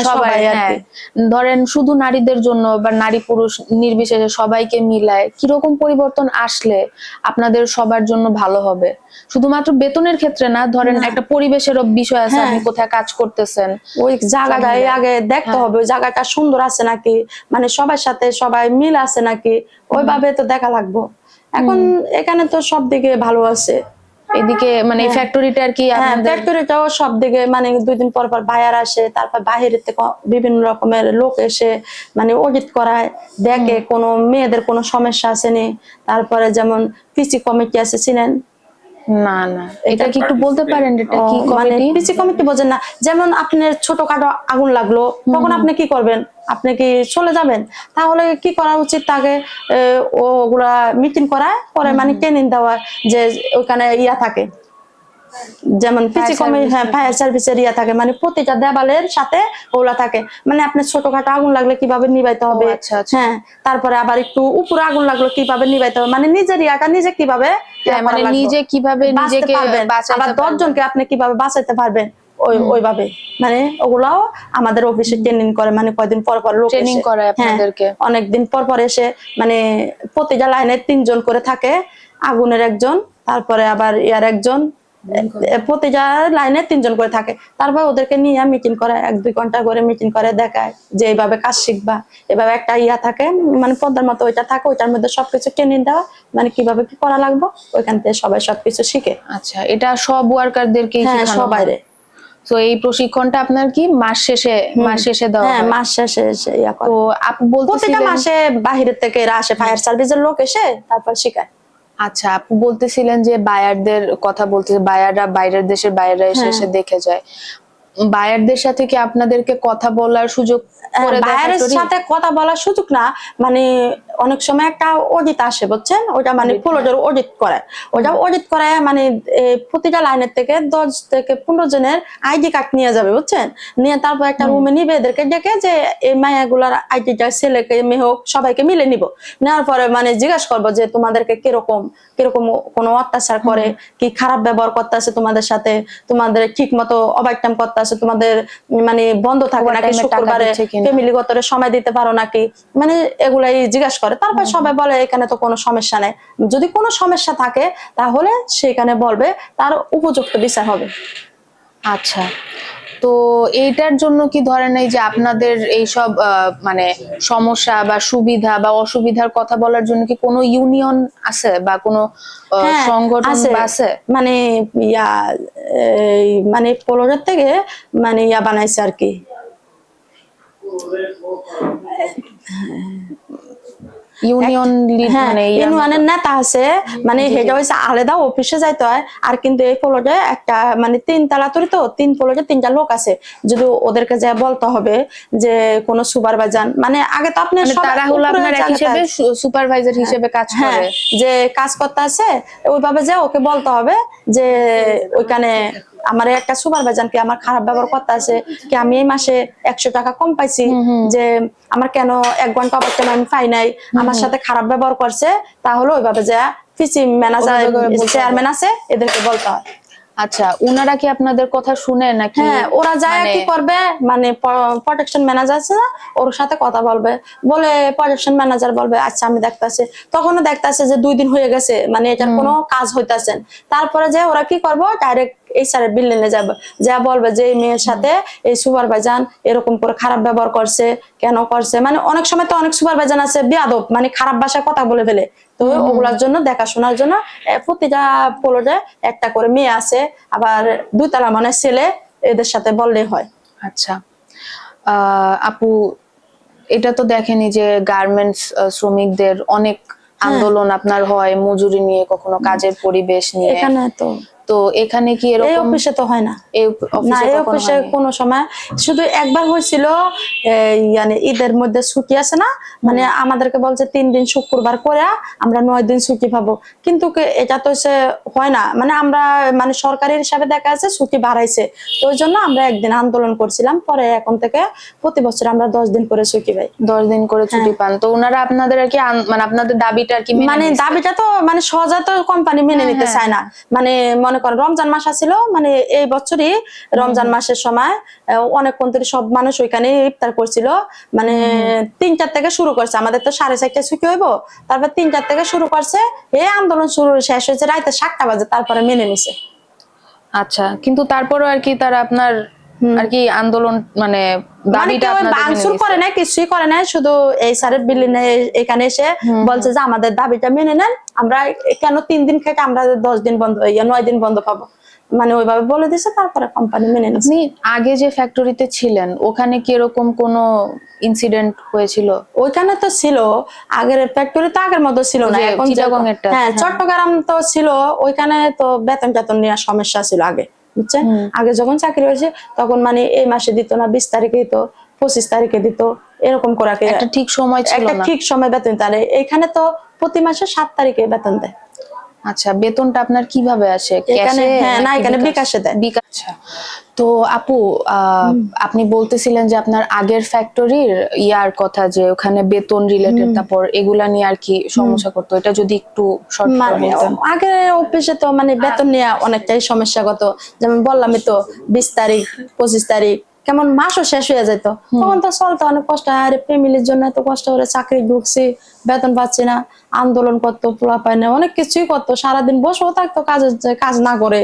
সবাই, হ্যাঁ ধরেন শুধু নারীদের জন্য বা নারী পুরুষ নির্বিশেষে সবাইকে মিলায় কিরকম পরিবর্তন আসলে আপনাদের সবার জন্য ভালো হবে? শুধুমাত্র বেতনের ক্ষেত্রে না, ধরেন একটা পরিবেশেরও বিষয় আছে, আপনি কোথায় কাজ করতেছেন, ওই জায়গাটাই আগে দেখতে হবে, ওই জায়গাটা সুন্দর আছে নাকি, মানে সবার সাথে সবাই মিল আছে নাকি, ওইভাবে তো দেখা লাগবে। এখন এখানে তো সব দিকে ভালো আছে, এদিকে মানে ফ্যাক্টরিটা আর কি ফ্যাক্টরিটাও সব দিকে, মানে 2 দিন পর পর বায়ার আসে, তারপর বাইরে থেকে বিভিন্ন রকমের লোক এসে মানে অডিট করায়, দেখে কোনো মেয়েদের কোনো সমস্যা আসেনি। তারপরে যেমন পিসি কমিটি আছে, চিনেন? না না, এটা কি একটু বলতে পারেন এটা কি মানে কমিটি? পিসি কমিটি বোঝেন না? যেমন আপনার ছোটখাটো আগুন লাগলো, তখন আপনি কি করবেন? আপনি কি চলে যাবেন? তাহলে কি করা উচিত, তাকে ওগুলা মিটিং করায় পরে, মানে ট্রেনিং দেওয়া, যে ওখানে ইয়া থাকে, যেমন পিসি কমিটি, ফায়ার সার্ভিসের ইয়া থাকে, মানে প্রতিটা দেওয়ালের সাথে ওগুলা থাকে, মানে আপনার ছোটখাটো আগুন লাগলে কিভাবে নিভাইতে হবে, হ্যাঁ, তারপরে আবার একটু উপরে আগুন লাগলো কিভাবে নিভাইতে হবে, মানে নিজের ইয়াটা নিজে কিভাবে মানে নিজে কিভাবে নিজেকে বাঁচাতে আবার 10 জনকে আপনি কিভাবে বাঁচাতে পারবেন, ওইভাবে মানে ওগুলাও আমাদের অফিসে ট্রেনিং করে, মানে কয়দিন পর পর লোক ট্রেনিং করায় আপনাদেরকে? অনেকদিন পর পর এসে, মানে প্রতিটা লাইনে 3 জন করে থাকে, আগুনের একজন, তারপরে আবার ইয়ার একজন, প্রতিটা লাইনে 3 জন করে থাকে। তারপর ওদেরকে নিয়ে মিটিং করে, 1-2 ঘন্টা করে মিটিং করে দেখায় যে এইভাবে কাজ শিখবা, এভাবে একটা থাকে মানে পদ্মার মতো ওইটা থাকে, ওইটার মধ্যে সবকিছু ট্রেনিং দেওয়া, মানে কিভাবে কি করা লাগবে ওইখান থেকে সবাই সবকিছু শিখে। আচ্ছা, এটা সব ওয়ার্কারদেরকেই হ্যাঁ, শেখানো সবাই হয়? রে। তো এই প্রশিক্ষণটা আপনার কি মাস শেষে দেওয়া হ্যাঁ, হয়? মাস শেষে এসে করে। তো আপু প্রতিটা বলতেছিলেন, মাসে বাহিরের থেকে এরা আসে, ফায়ার সার্ভিসের লোক এসে তারপর শেখায়। আচ্ছা আপু বলতেছিলেন যে বায়ারদের কথা বলতে, বায়াররা বাইরের দেশের বাইরে এসে হ্যাঁ। এসে দেখে যায়, বায়ারদের সাথে কি আপনাদেরকে কথা বলার সুযোগ করে দেয় বাইরের factory? সাথে কথা বলার সুযোগ না, মানে অনেক সময় একটা অডিট আসে বুঝছেন, ওটা মানে ফুলটার অডিট করে, ওটা অডিট করে মানে প্রতিটা লাইনের থেকে 10 থেকে 15 জনের আইডি কার্ড নিয়ে যাবে বুঝছেন, নিয়ে তারপর একটা রুমে নিবে, এদেরকে ডেকে যে এই মায়াগুলার আইডিটা ছেলেকে মেয়ে হোক সবাইকে মিলে নিব, নেওয়ার পরে মানে জিজ্ঞাসা করবো যে তোমাদেরকে কিরকম কিরকম কোনো অত্যাচার করে, কি খারাপ ব্যবহার করতে আছে তোমাদের সাথে, তোমাদের ঠিক মতো ওভারটাইম করতে আছে, তোমাদের মানে বন্ধ থাকে নাকি Overtime এর টাকা শুক্রবারে, দিচ্ছে কিনা? ফ্যামিলিগত সময় দিতে পারো নাকি, মানে এগুলাই জিজ্ঞাসা করে। তারপর সবাই বলে এখানে তো কোনো সমস্যা নেই, যদি কোনো সমস্যা থাকে তাহলে সেখানে বলবে, তার উপযুক্ত বিচার হবে। আচ্ছা, তো এইটার জন্য কি ধরেন এই যে আপনাদের এইসব মানে সমস্যা বা সুবিধা বা অসুবিধার কথা বলার জন্য কি কোনো ইউনিয়ন আছে বা কোনো হ্যাঁ, সংগঠন বা আছে? মানে ইয়া মানে পোলোরের থেকে মানে বানাইছে আর কি, ইউনিয়ন হ্যাঁ মানে ইউনিয়নের নেতা আছে, মানে সেটা হচ্ছে আলাদা অফিসে যাইতে হয়। আর কিন্তু এই প্লটে একটা মানে 3 তলা তৈরি, তো 3 প্লটে 3টা লোক আছে, যদি ওদেরকে যা বলতে হবে যে কোনো সুপারভাইজার, মানে আগে তো আপনি তারা হলো আপনার এক হিসেবে সুপারভাইজার হিসেবে কাজ হ্যাঁ, করে, যে কাজ করতে আছে ওইভাবে যে ওকে বলতে হবে যে ওইখানে আমার একটা সুপারভাইজার কি আমার খারাপ ব্যবহার করতে আছে, কি আমি এই মাসে 100 টাকা কম পাইছি, যে আমার কেন 1 ঘন্টা ওভারটাইম আমি পাই নাই, আমার সাথে খারাপ ব্যবহার করছে, তাহলে ওইভাবে যে পিসি ম্যানেজার চেয়ারম্যান আছে এদেরকে বলতে হয়। আচ্ছা, উনারা কি আপনাদের কথা শুনে নাকি? হ্যাঁ, ওরা যায় কি করবে মানে প্রোটেকশন ম্যানেজার আছে না, ওর সাথে কথা বলবে, বলে প্রোটেকশন ম্যানেজার বলবে আচ্ছা আমি দেখতাছি, তখনও দেখতাছে যে 2 দিন হয়ে গেছে মানে এটার কোনো কাজ হইতাছে, তারপরে যে ওরা কি করবো ডাইরেক্ট এই স্যারের বিল্ডিং এ যাবে, যা বলবে যে এই মেয়ের সাথে এই সুপারভাইজার এরকম করে খারাপ ব্যবহার করছে, কেন করছে, মানে অনেক সময় তো অনেক সুপারভাইজার আছে বেয়াদব, মানে খারাপ ভাষায় কথা বলে ফেলে, তো ওগুলার জন্য দেখাশোনার জন্য প্রতিটা প্লটে একটা করে মেয়ে আছে, আবার 2 তলা মানে ছেলে, এদের সাথে বললেই হয়। আচ্ছা, আপু এটা তো দেখেনি যে গার্মেন্টস শ্রমিকদের অনেক আন্দোলন আপনার হয় মজুরি নিয়ে, কখনো কাজের পরিবেশ নিয়ে, এখানে তো তো এখানে কি এই এরকম? অফিসে তো হয় না, এই না অফিসে এই কখনো অফিসে হয়নি? কোনো সময় শুধু একবার হয়েছিল, মানে ঈদের মধ্যে ছুটি আছে না, মানে আমাদেরকে বলছে 3 দিন শুক্রবার করে আমরা 9 দিন ছুটি পাবো, কিন্তু এটা তো সে হয় না, মানে আমরা মানে সরকারি হিসাবে দেখা যাচ্ছে ছুটি বাড়াইছে, তো ওই জন্য আমরা একদিন আন্দোলন করছিলাম, পরে এখন থেকে প্রতি বছর আমরা 10 দিন করে ছুটি পাই। 10 দিন করে ছুটি পান, তো ওনারা আপনাদের আর কি মানে আপনাদের দাবিটা আর কি মানে দাবিটা তো মানে সহজে তো কোম্পানি মেনে নিতে চায় না, মানে মনে করেন রমজান মাস ছিল, মানে এই বছরই রমজান মাসের সময় অনেক কোনটি সব মানুষ ওইখানে ইফতার করছিল, মানে 3টার থেকে শুরু করছে, আমাদের তো 4:30টায় ছুটি হইব, তারপর 3টার থেকে শুরু করছে, এই আন্দোলন শুরু শেষ হয়েছে রাতে 7টা বাজে, তারপরে মেনে নিছে। আচ্ছা, কিন্তু তারপরও আর কি তারা আপনার আর কি আন্দোলন মানে দাবিটা ভাঙচুর করে নাই, কিছুই করে নাই, শুধু এই স্যারের বিল্ডিং এখানে এসে বলছে যে আমাদের দাবিটা মেনে নেন, আমরা কেন 3 দিন খেটে আমরা 10 দিন বন্ধ 9 দিন বন্ধ পাবো, মানে ওইভাবে বলে দিছে, তারপরে কোম্পানি মেনে নিছে। আপনি আগে যে ফ্যাক্টরিতে ছিলেন ওখানে কি এরকম কোনো ইনসিডেন্ট হয়েছিল? ওইখানে তো ছিল, আগের ফ্যাক্টরি তো আগের মতো ছিল না, এখন হ্যাঁ চট্টগ্রাম তো ছিল, ওইখানে তো বেতন টেতন নেওয়ার সমস্যা ছিল আগে, বুঝছেন, আগে যখন চাকরি হয়েছে তখন মানে এই মাসে দিত না, 20 তারিখে দিত, 25 তারিখে দিত, এরকম করে একটা ঠিক সময় ছিল না, একটা ঠিক সময় বেতন তাহলে, এখানে তো প্রতি মাসে 7 তারিখে বেতন দেয়। আচ্ছা, বেতনটা আপনার কিভাবে আসে? এখানে হ্যাঁ না, এখানে বিকাশে দেয়। আচ্ছা, তো আপু আপনি বলতেছিলেন যে আপনার আগের ফ্যাক্টরির ইয়ার কথা, যে ওখানে বেতন রিলেটেড তারপর এগুলা নিয়ে আর কি সমস্যা করতো, এটা যদি একটু শর্ট করে বলতেন। আগে অফিসে তো মানে বেতন নিয়ে অনেকটাই সমস্যাগত, যেমন বললামই তো 20 তারিখ 25 তারিখ কেমন মাসও শেষ হয়ে যেত, তখন তো চলতো অনেক কষ্ট। আর ফ্যামিলির জন্য এত কষ্ট করে চাকরি ঢুকছি, বেতন পাচ্ছি না, আন্দোলন করতো, পোলা পায় না, অনেক কিছুই করতো, সারাদিন বসেও থাকতো কাজ না করে,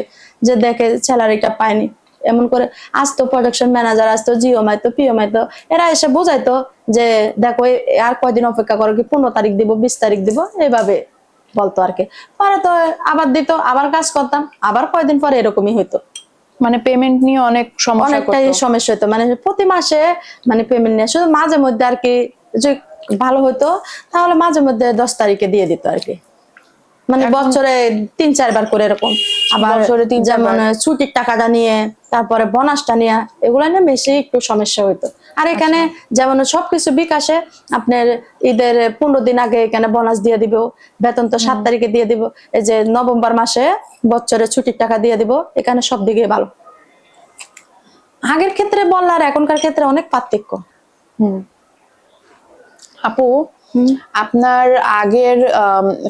যে দেখে স্যালারিটা পায়নি। এমন করে আসতো প্রোডাকশন ম্যানেজার, আসতো জিও মাইতো, পিও মাইতো, এরা এসে বোঝাইতো যে দেখো আর কয়দিন অপেক্ষা করো, কি 15 তারিখ দিব, 20 তারিখ দিব, এইভাবে বলতো আর কি। পরে তো আবার দিত, আবার কাজ করতাম, আবার কয়দিন পরে এরকমই হইতো। মানে পেমেন্ট নিয়ে অনেক সমস্যা অনেকটাই করতো। সমস্যা হতো, মানে প্রতি মাসে মানে পেমেন্ট নিয়ে, শুধু মাঝে মধ্যে আর কি যে ভালো হতো তাহলে মাঝে মধ্যে 10 তারিখে দিয়ে দিত আর কি, মানে বছরে 3-4 বার করে এরকম। আবার বছরে 3-4 যেমন বার। ছুটির টাকাটা নিয়ে, তারপরে বোনাসটা নিয়ে, এগুলা নিয়ে বেশি একটু সমস্যা হইতো। আর এখানে যেমন সবকিছু বিকাশে আপনার ঈদের 15 দিন আগে এখানে বোনাস দিয়ে দিব, বেতন তো 7 তারিখে দিয়ে দিব, এই যে নভেম্বর মাসে বছরে ছুটির টাকা দিয়ে দিব, এখানে সব দিকে ভালো। আগের ক্ষেত্রে বললে আর এখনকার ক্ষেত্রে অনেক পার্থক্য। হুম। আপু, আপনার আগের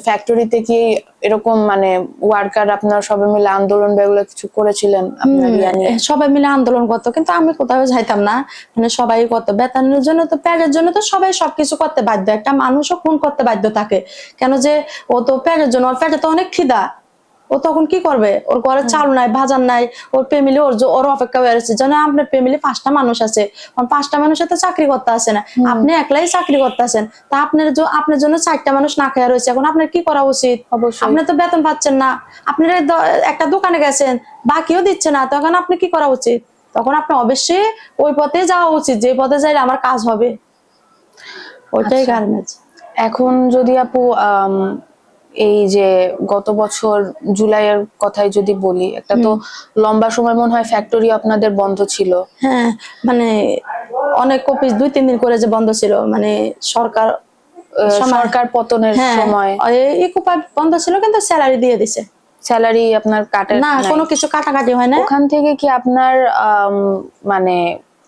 ফ্যাক্টরিতে কি এরকম মানে ওয়ার্কার আপনার সবাই মিলে আন্দোলন বা এগুলো কিছু করেছিলেন আপনার ইয়া নিয়ে? সবাই মিলে আন্দোলন করতো, কিন্তু আমি কোথাও যাইতাম না, মানে সবাই করতো বেতনের জন্য, তো প্যাডের জন্য তো সবাই সবকিছু করতে বাধ্য, একটা মানুষও খুন করতে বাধ্য থাকে, কেন যে ও তো প্যাডের জন্য, ওর প্যাডে তো অনেক খিদা, ও তখন কি করবে, ওর ঘরে চাল নাই, ভাজার নাই, ওর ফ্যামিলি ওর অপেক্ষা হয়ে আছে, যেন আপনার ফ্যামিলি 5টা মানুষ আছে, 5টা মানুষের তো চাকরি করতে আসে না, আপনি একলাই চাকরি করতে আসেন, তা আপনার জন্য 4টা মানুষ না খেয়ে রয়েছে, এখন আপনার কি করা উচিত? অবশ্যই। আপনি তো বেতন পাচ্ছেন না, আপনি একটা দোকানে গেছেন, বাকিও দিচ্ছে না, তখন আপনি কি করা উচিত? তখন আপনি অবশ্যই ওই পথে যাওয়া উচিত, যে পথে যাইলে আমার কাজ হবে, ওইটাই আচ্ছা। গার্মেন্টস। এখন যদি আপু এই যে গত বছর জুলাইয়ের কথাই যদি বলি, একটা তো লম্বা সময় মনে হয় ফ্যাক্টরি আপনাদের বন্ধ ছিল। হ্যাঁ, মানে অনেক অফিস 2-3 দিন করে যে বন্ধ ছিল, মানে সরকার সরকার পতনের হ্যাঁ সময় ইকুপার বন্ধ ছিল, কিন্তু স্যালারি দিয়ে দিছে, স্যালারি আপনার কাটে না নাই। কোনো কিছু কাটাকাটি হয় না। ওখান থেকে কি আপনার মানে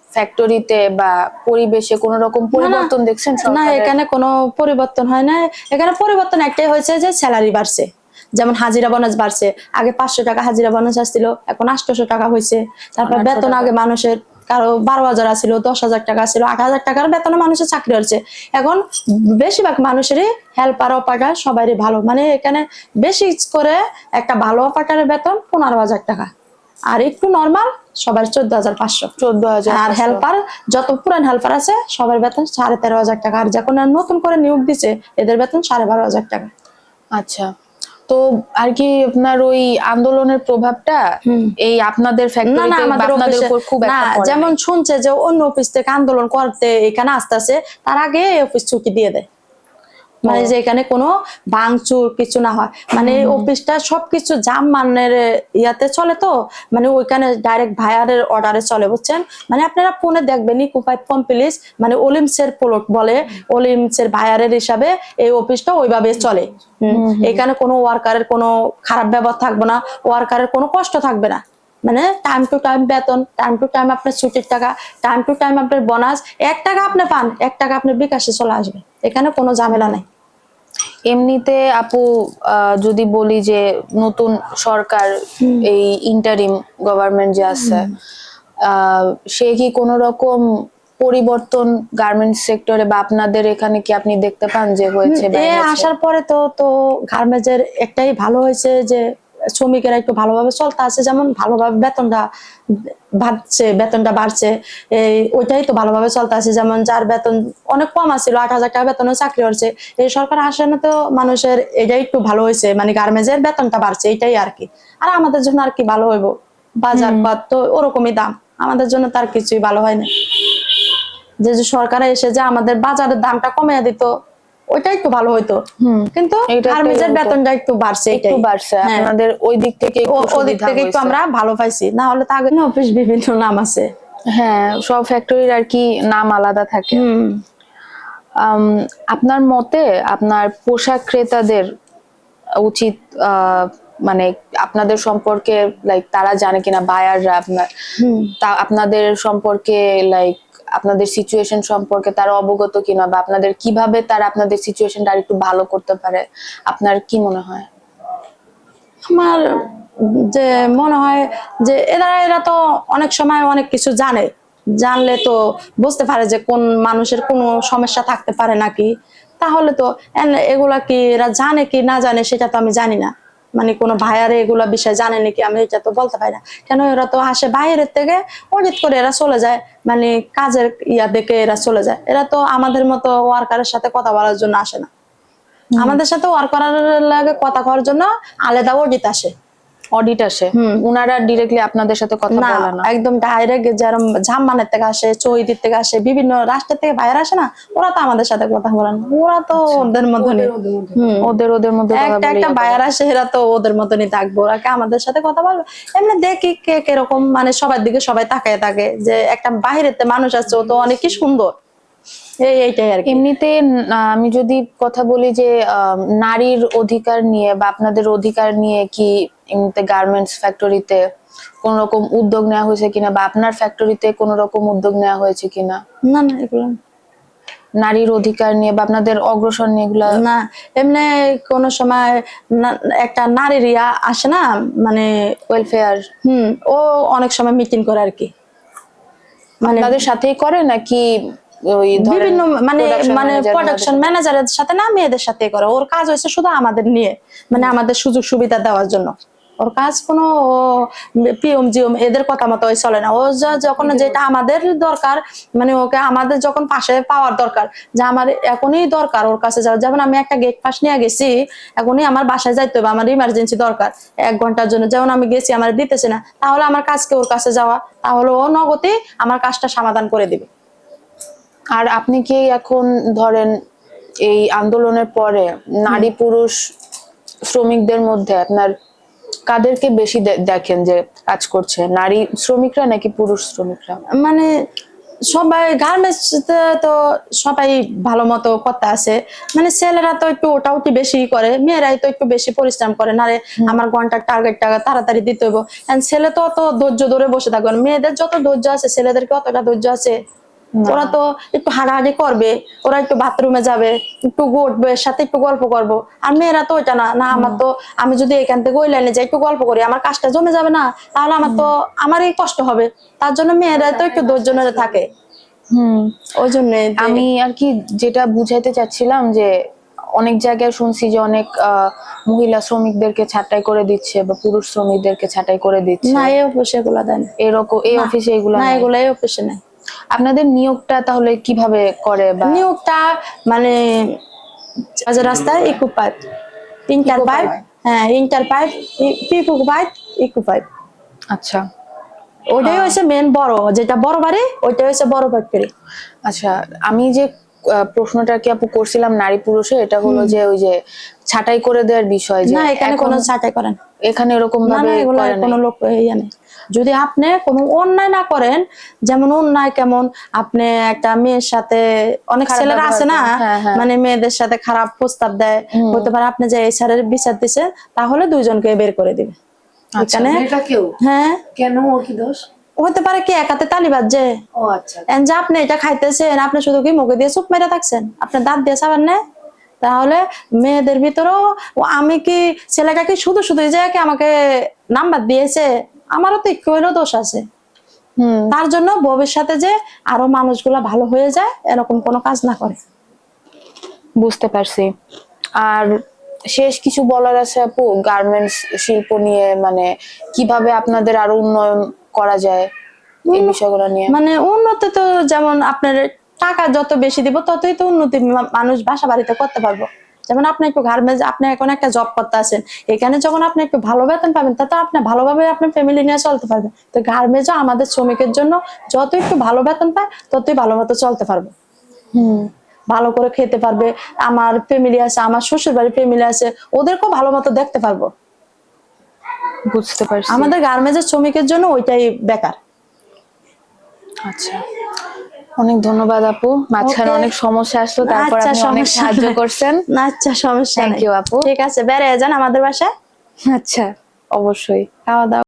ফ্যাক্টরিতে বা পরিবেশে কোনো রকম পরিবর্তন দেখছেন না সরকারের? এখানে কোনো পরিবর্তন হয় না, এখানে পরিবর্তন একটাই হয়েছে যে স্যালারি বাড়ছে, যেমন হাজিরা বোনাস বাড়ছে, আগে 500 টাকা হাজিরা বোনাস আসছিল, এখন 800 টাকা হয়েছে। তারপর 800 বেতন টাকা। আগে মানুষের কারো 12,000 আসছিল, 10,000 টাকা ছিল, 8,000 টাকার বেতনে মানুষের চাকরি হচ্ছে। এখন বেশিরভাগ মানুষেরই হেল্পার অপারেটর সবারই ভালো, মানে এখানে বেশি করে একটা ভালো অপারেটরের বেতন 15,000 টাকা, আর একটু নর্মাল সবার 14,500। 14,000। আর হেল্পার যত পুরান হেল্পার আছে সবার বেতন 13,500 টাকা, আর যখন নতুন করে নিয়োগ দিছে এদের বেতন 12,500 টাকা। আচ্ছা, তো আর কি আপনার ওই আন্দোলনের প্রভাবটা এই আপনাদের না ফ্যাক্টরিতে আমাদের আপনাদের অফিসে উপর খুব না, একটা পড়ে যেমন নাই? শুনছে যে অন্য অফিস থেকে আন্দোলন করতে এখানে আসতেছে, তার আগে অফিস ছুটি দিয়ে দেয়, মানে যে এখানে কোনো ভাঙচুর কিছু না হয়, মানে অফিসটা সবকিছু জাম মানের ইয়াতে চলে, তো মানে ওইখানে ডাইরেক্ট ভাইয়ারের অর্ডারে চলে, বুঝছেন? মানে আপনারা ফোনে দেখবেন ইকোপাইপ কমপ্লিস, মানে অলিম্পসের প্লট বলে, অলিম্পসের ভাইয়ারের হিসাবে এই অফিসটা ওইভাবে চলে। এখানে কোনো ওয়ার্কারের কোনো খারাপ ব্যবহার থাকবে না, ওয়ার্কারের কোনো কষ্ট থাকবে না, মানে টাইম টু টাইম বেতন, টাইম টু টাইম আপনার ছুটির টাকা, টাইম টু টাইম আপনার বোনাস, 1 টাকা আপনি পান, 1 টাকা আপনার বিকাশে চলে আসবে, এখানে কোনো ঝামেলা নাই। এমনিতে আপু যদি বলি যে নতুন সরকার, এই ইন্টারিম গভর্নমেন্ট যে আছে, সে কি কোনো রকম পরিবর্তন গার্মেন্টস সেক্টরে বা আপনাদের এখানে কি আপনি দেখতে পান যে হয়েছে বা এনেছে? আসার পরে তো গার্মেন্টস এর একটাই ভালো হয়েছে যে শ্রমিকেরা একটু ভালোভাবে চলতে আছে, যেমন ভালোভাবে বেতনটা বাড়ছে, ওইটাই তো ভালোভাবে চলতে আছে, যেমন যার বেতন অনেক কম আছিল 8,000 টাকা বেতনে চাকরি হচ্ছে, এই সরকার আসলে তো মানুষের এটাই একটু ভালো হয়েছে, মানে গার্মেন্টস এর বেতনটা বাড়ছে, এটাই আর কি। আর আমাদের জন্য আর কি ভালো হইব, বাজার পাত তো ওরকমই দাম, আমাদের জন্য তার কিছুই ভালো হয় না, যে সরকার এসে যে আমাদের বাজারের দামটা কমিয়ে দিত ওইটা একটু ভালো হইতো, কিন্তু গার্মেন্টসের বেতনটা একটু বাড়ছে, একটু বাড়ছে, আপনাদের ওই দিক থেকে ওদিক থেকে একটু আমরা ভালো পাইছি, না হলে তো আগে অফিস বিভিন্ন নাম আছে। হ্যাঁ, সব ফ্যাক্টরির আর কি নাম আলাদা থাকে। আপনার মতে আপনার পোশাক ক্রেতাদের উচিত মানে আপনাদের সম্পর্কে লাইক তারা জানে কিনা, বায়াররা আপনাদের সম্পর্কে লাইক আপনাদের সিচুয়েশন সম্পর্কে তারা অবগত কিনা, বা আপনাদের কিভাবে তারা আপনাদের সিচুয়েশনটা আর একটু ভালো করতে পারে, আপনার কি মনে হয়? আমার যে মনে হয় যে এরা তো অনেক সময় অনেক কিছু জানে, জানলে তো বুঝতে পারে যে কোন মানুষের কোনো সমস্যা থাকতে পারে নাকি। তাহলে তো এগুলা কি এরা জানে কি না জানে সেটা তো আমি জানি না। মানে কোনো ভাইয়ারে এগুলা বিষয় জানে নাকি আমি এটা তো বলতে পারি না। কেন এরা তো আসে বাইরের থেকে অডিট করে এরা চলে যায়, মানে কাজের ইয়া দেখে এরা চলে যায়। এরা তো আমাদের মতো ওয়ার্কারের সাথে কথা বলার জন্য আসে না। আমাদের সাথে ওয়ার্কারের লাগে কথা করার জন্য আলাদা অডিট আসে। অডিট আসে, উনারা ডিরেক্টলি আপনাদের সাথে কথা না, বলে না? একদম ডাইরেক্ট যেরকম জার্মানের থেকে আসে, চৌদির থেকে আসে, বিভিন্ন রাষ্ট্রের থেকে বাইরে আসে না, ওরা তো আমাদের সাথে কথা বলে না। ওরা তো ওদের মতনই, ওদের মধ্যে কথা একটা বলে একটা বাইরে আসে, এরা তো ওদের মতনই থাকবো। ওরা কি আমাদের সাথে কথা বলবে? এমনি দেখি কে কিরকম, মানে সবার দিকে সবাই তাকায় থাকে যে একটা বাহিরেতে মানুষ আছে, ও তো অনেকই সুন্দর। এইটাই আর কি। এমনিতে আমি যদি কথা বলি যে নারীর অধিকার নিয়ে বা আপনাদের অধিকার নিয়ে কি এমনিতে গার্মেন্টস ফ্যাক্টরিতে কোন রকম উদ্যোগ নেওয়া হয়েছে কিনা, বা আপনার ফ্যাক্টরিতে কোন রকম উদ্যোগ নেওয়া হয়েছে কিনা না না, এগুলো নারীর অধিকার নিয়ে বা আপনাদের অগ্রসর নিয়ে এগুলা? না, এমনি কোন সময় একটা নারীর ইয়া আসে না, মানে ওয়েলফেয়ার, ও অনেক সময় মিটিং করে আর কি। মানে তাদের সাথেই করে নাকি ওই বিভিন্ন মানে প্রোডাকশন ম্যানেজারের সাথে না, মেয়েদের সাথে করে। ওর কাজ হয়েছে শুধু আমাদের নিয়ে, মানে আমাদের সুযোগ সুবিধা দেওয়ার জন্য। ওর কাজ কোনো পিএম জিএম এদের কথা মতো চলে না। ও যখন যেটা আমাদের দরকার, মানে ওকে আমাদের যখন পাশে পাওয়ার দরকার, যে আমার এখনই দরকার ওর কাছে যাওয়া। যেমন আমি একটা গেট পাস নিয়ে গেছি, এখনই আমার বাসায় যাইতে হবে, আমার ইমার্জেন্সি দরকার 1 ঘন্টার জন্য, যেমন আমি গেছি আমার দিতেছে না, তাহলে আমার কাজকে ওর কাছে যাওয়া, তাহলে ও নগদে আমার কাজটা সমাধান করে দিবে। আর আপনি কি এখন ধরেন এই আন্দোলনের পরে নারী পুরুষ শ্রমিকদের মধ্যে আপনার কাদেরকে বেশি দেখেন যে কাজ করছে, নারী শ্রমিকরা নাকি পুরুষ শ্রমিকরা? মানে সবাই গার্মেন্টস তো সবাই ভালো মতো করতে আছে। মানে ছেলেরা তো একটু ওটাউটি বেশি করে, মেয়েরাই তো একটু বেশি পরিশ্রম করে না রে, আমার ঘন্টার টার্গেটটা তাড়াতাড়ি দিতে হইব। ছেলে তো অত ধৈর্য ধরে বসে থাকবে না। মেয়েদের যত ধৈর্য আছে ছেলেদের কি অতটা ধৈর্য আছে? ওরা তো একটু হাঁটাহাঁটি করবে, ওরা একটু বাথরুমে যাবে, একটু ঘুরবে, সাথে একটু গল্প করবো। আর মেয়েরা তো ওইটা না, না আমার তো, আমি যদি এখান থেকে ওই লাইনে যাই একটু গল্প করি, আমার কাজটা জমে যাবে না, তাহলে আমার তো আমারই কষ্ট হবে। তার জন্য মেয়েরা তো একটু ধৈর্য ধরে থাকে। ওই জন্য আমি আর কি যেটা বুঝাইতে চাচ্ছিলাম যে অনেক জায়গায় শুনছি যে অনেক মহিলা শ্রমিকদেরকে ছাঁটাই করে দিচ্ছে বা পুরুষ শ্রমিকদেরকে ছাঁটাই করে দিচ্ছে। না, এই অফিসে এগুলা দেন, এরকম এই অফিসে এগুলো না, এগুলো এই অফিসে নাই। আপনাদের নিয়োগটা তাহলে কিভাবে করে? বা নিয়োগটা মানে রাস্তায় ইকুপাইপ, ইন্টারপাইপ, হ্যাঁ ইন্টারপাইপ, পিকুপাইপ, ইকুপাইপ। আচ্ছা, ওইটাই হচ্ছে মেন বড়, যেটা বড় বাড়ি ওইটাই হচ্ছে বড় ফ্যাক্টরি। আচ্ছা, আমি যে প্রশ্নটা কি আপু করছিলাম নারী পুরুষে, এটা হলো যে ওই যে ছাঁটাই করে দেওয়ার বিষয়, যে না এখানে কোনো ছাঁটাই করেন, এখানে এরকম ভাবে কোনো লোক ইয়ে নেই। যদি আপনি কোনো অন্যায় না করেন, যেমন অন্যায় কেমন, আপনি একটা মেয়ের সাথে, অনেক ছেলেরা আছে না মানে মেয়েদের সাথে খারাপ প্রস্তাব দেয়, হতে পারে আপনি যে এই স্যারের বিচার দিছে, তাহলে 2 জনকে বের করে দিবে। এখানে হ্যাঁ, কেন, ওর কি দোষ? হতে পারে কি এক হাতে তালি বাজছে। ও আচ্ছা, যে আপনি এটা খাইতেছেন, আপনি শুধু কি মুখে দিয়ে চুপ মেরে থাকছেন, আপনি দাঁত দিয়ে চাবেন না? তাহলে মেয়েদের ভিতরেও আমি কি, ছেলেটা কি শুধু শুধু যে আমাকে নাম্বার দিয়েছে, আমারও তো একটু হইলেও দোষ আছে। তার জন্য ভবিষ্যতে যে আরো মানুষগুলা ভালো হয়ে যায়, এরকম কোনো কাজ না করে। বুঝতে পারছি। আর শেষ কিছু বলার আছে আপু গার্মেন্টস শিল্প নিয়ে, মানে কিভাবে আপনাদের আরো উন্নয়ন করা যায় এই বিষয়গুলো নিয়ে? মানে উন্নতি তো যেমন আপনার টাকা যত বেশি দিব ততই তো উন্নতি মানুষ বাসা বাড়িতে করতে পারবো। যেমন আপনি একটু গার্মেন্টস, আপনি এখন একটা জব করতে আছেন, এখানে যখন আপনি একটু ভালো বেতন পাবেন, তাতে আপনি ভালোভাবে আপনার ফ্যামিলি নিয়ে চলতে পারবেন। তো গার্মেন্টসও আমাদের শ্রমিকের জন্য যত একটু ভালো বেতন পায় ততই ভালো মতো চলতে পারবে, ভালো করে খেতে পারবে। আমার ফ্যামিলি আছে, আমার শ্বশুর বাড়ির ফ্যামিলি আছে, ওদেরকেও ভালো মতো দেখতে পারবো। বুঝতে পারছি। আমাদের গার্মেন্টসের শ্রমিকের জন্য ওইটাই বেকার। আচ্ছা, অনেক ধন্যবাদ আপু, মাঝখানে অনেক সমস্যা আসলো, তারপর আপনি অনেক সাহায্য করছেন। আচ্ছা, সমস্যা থ্যাংক নাই। ইউ আপু। ঠিক আছে, বেড়ে যান আমাদের বাসায়। আচ্ছা, অবশ্যই। খাওয়া দাওয়া